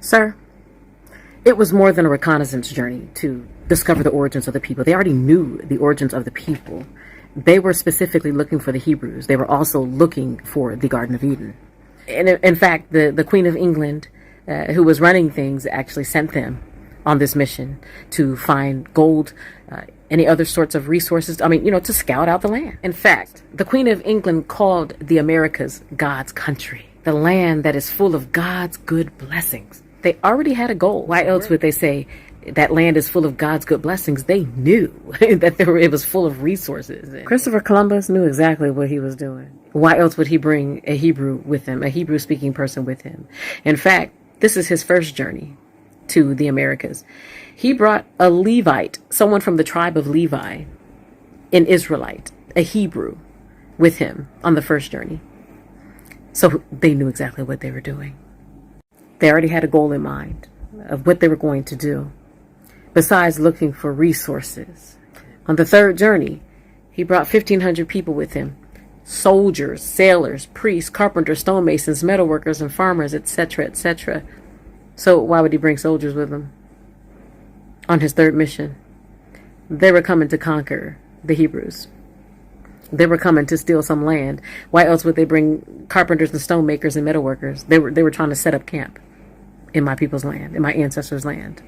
Sir, it was more than a reconnaissance journey to discover the origins of the people. They already knew the origins of the people. They were specifically looking for the Hebrews. They were also looking for the Garden of Eden. And in fact, the Queen of England, who was running things, actually sent them on this mission to find gold, any other sorts of resources. I mean, to scout out the land. In fact, the Queen of England called the Americas God's country, the land that is full of God's good blessings. They already had a goal. Why else would they say that land is full of God's good blessings? They knew that it was full of resources. Christopher Columbus knew exactly what he was doing. Why else would he bring a Hebrew with him, a Hebrew-speaking person with him? In fact, this is his first journey to the Americas. He brought a Levite, someone from the tribe of Levi, an Israelite, a Hebrew, with him on the first journey. So they knew exactly what they were doing. They already had a goal in mind of what they were going to do, besides looking for resources. On the third journey, he brought 1,500 people with him. Soldiers, sailors, priests, carpenters, stonemasons, metalworkers, and farmers, etc., etc. So why would he bring soldiers with him on his third mission? They were coming to conquer the Hebrews. They were coming to steal some land. Why else would they bring carpenters and stonemakers and metalworkers? They were trying to set up camp in my people's land, in my ancestors' land.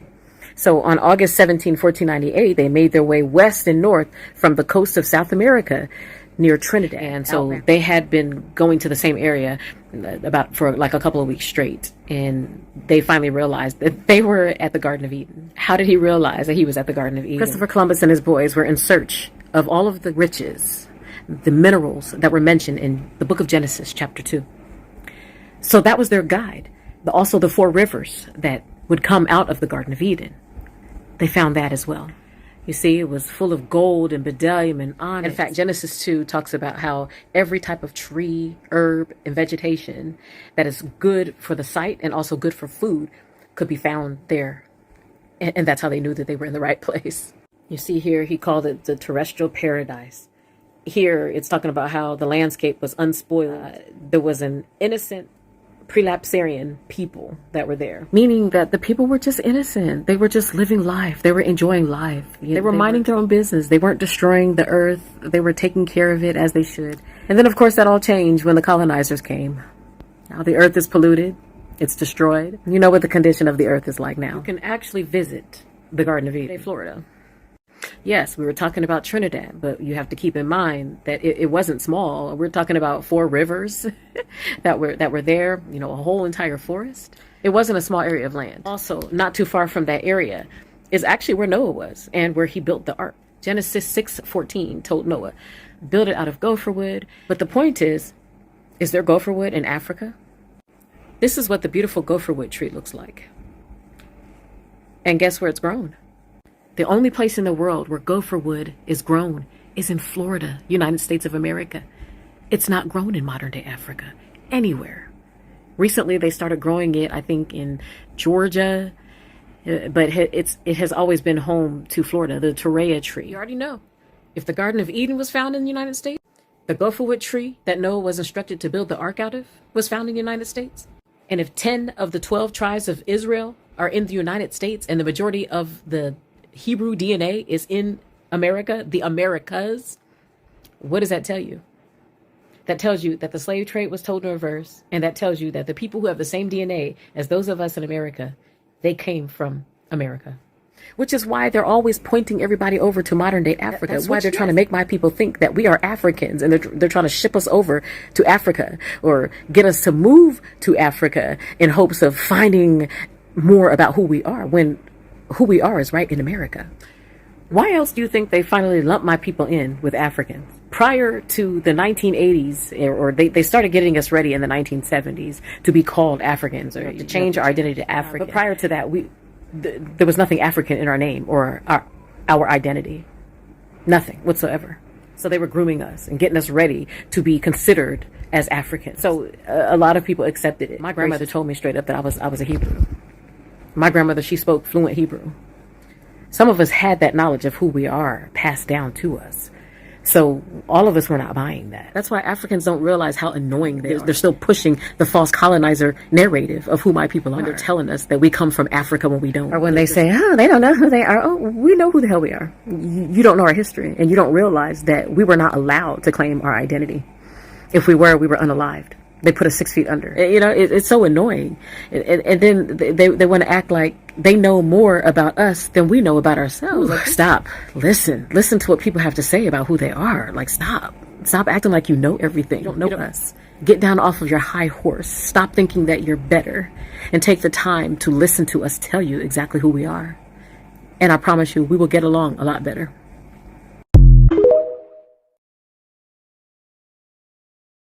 So on August 17, 1498, they made their way west and north from the coast of South America near Trinidad. And so they had been going to the same area for like a couple of weeks straight. And they finally realized that they were at the Garden of Eden. How did he realize that he was at the Garden of Eden? Christopher Columbus and his boys were in search of all of the riches, the minerals that were mentioned in the book of Genesis, chapter 2. So that was their guide. Also the 4 rivers that would come out of the Garden of Eden. They found that as well. You see, it was full of gold and bdellium and onyx. In fact, Genesis 2 talks about how every type of tree, herb, and vegetation that is good for the sight and also good for food could be found there. And that's how they knew that they were in the right place. You see here, he called it the terrestrial paradise. Here, it's talking about how the landscape was unspoiled. There was an innocent prelapsarian people that were there, meaning that the people were just innocent. They were just living life. They were enjoying life. They were minding their own business. They weren't destroying the earth. They were taking care of it as they should. And then, of course, that all changed when the colonizers came. Now the earth is polluted. It's destroyed. You know what the condition of the earth is like now. You can actually visit the Garden of Eden, Florida. Yes, we were talking about Trinidad, but you have to keep in mind that it wasn't small. We're talking about 4 rivers that were there, a whole entire forest. It wasn't a small area of land. Also, not too far from that area is actually where Noah was and where he built the ark. Genesis 6:14 told Noah, build it out of gopher wood. But the point is there gopher wood in Africa? This is what the beautiful gopher wood tree looks like. And guess where it's grown? The only place in the world where gopher wood is grown is in Florida, United States of America. It's not grown in modern day Africa, anywhere. Recently, they started growing it, I think, in Georgia, but it has always been home to Florida, the Torreya tree. You already know. If the Garden of Eden was found in the United States, the gopher wood tree that Noah was instructed to build the ark out of was found in the United States. And if 10 of the 12 tribes of Israel are in the United States and the majority of the Hebrew DNA is in America, the Americas, what does that tell you? That tells you that the slave trade was told in reverse, and that tells you that the people who have the same DNA as those of us in America, they came from America. Which is why they're always pointing everybody over to modern day Africa. That's why they're trying to make my people think that we are Africans, and they're trying to ship us over to Africa or get us to move to Africa in hopes of finding more about who we are, when who we are is right in America. Why else do you think they finally lumped my people in with Africans? Prior to the 1980s, or they started getting us ready in the 1970s to be called Africans, or to change our identity to African. But prior to that, there was nothing African in our name or our identity. Nothing whatsoever. So they were grooming us and getting us ready to be considered as Africans. So a lot of people accepted it. My grandmother told me straight up that I was a Hebrew. My grandmother, she spoke fluent Hebrew. Some of us had that knowledge of who we are passed down to us. So all of us were not buying that. That's why Africans don't realize how annoying they are. They're still pushing the false colonizer narrative of who my people are. When they're telling us that we come from Africa when we don't. Or when they say, oh, they don't know who they are. Oh, we know who the hell we are. You don't know our history, and you don't realize that we were not allowed to claim our identity. If we were unalived. They put us 6 feet under. You know, it's so annoying. And then they want to act like they know more about us than we know about ourselves. Like, stop. Listen to what people have to say about who they are. Like, stop acting like you know everything. You don't know us. Get down off of your high horse. Stop thinking that you're better, and take the time to listen to us tell you exactly who we are. And I promise you, we will get along a lot better.